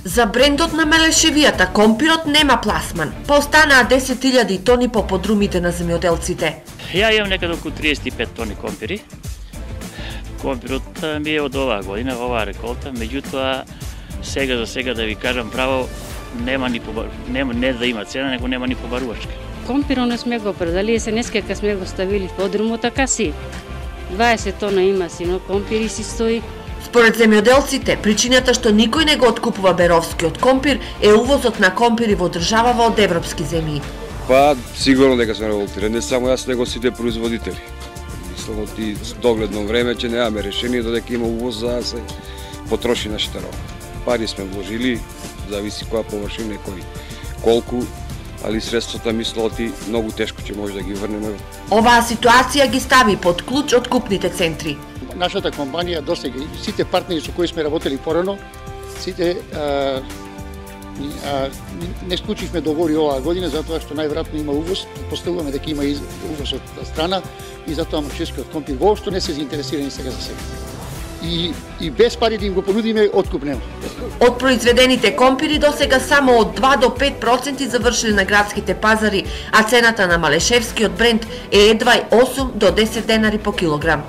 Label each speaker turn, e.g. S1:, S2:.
S1: За брендот на Мелешевијата компирот нема пласман, па останаа 10.000 тони по подрумите на земјоделците.
S2: Ја имам некаде околу 35 тони компири. Компирот ми е од оваа година, оваа реколта, меѓутоа сега за сега да ви кажам право, не да има цена, него нема ни побарувачка.
S3: Компиро не сме го продали, денеска кога сме го ставили в подрумот, така си. 20 тона има сино компири си стои.
S1: Според земјоделците, причината што никој не го откупува беровскиот компир е увозот на компири во државава од европски земји.
S4: Па, сигурно дека сме револтирани, не само јас, него сите производители. Мислам од и догледно време че немаме решение додека има увоз за да се потроши нашата роба. Пари сме вложили, зависи која површина и кој колку, али средствата мислат и многу тешко ќе може да ги врнеме.
S1: Оваа ситуација ги стави под клуч откупните центри.
S5: Нашата компанија досега, сите партнери со кои сме работели порано, сите не склучивме договори оваа година, затоа што најверојатно има увоз, поставуваме дека има увоз од страна и затоа македонскиот компир воопшто не се заинтересирани сега за сега. И без пари да им го понудиме, откуп нема.
S1: Од произведените компири досега само од 2 до 5% завршили на градските пазари, а цената на Малешевскиот бренд е едва 8 до 10 денари по килограм.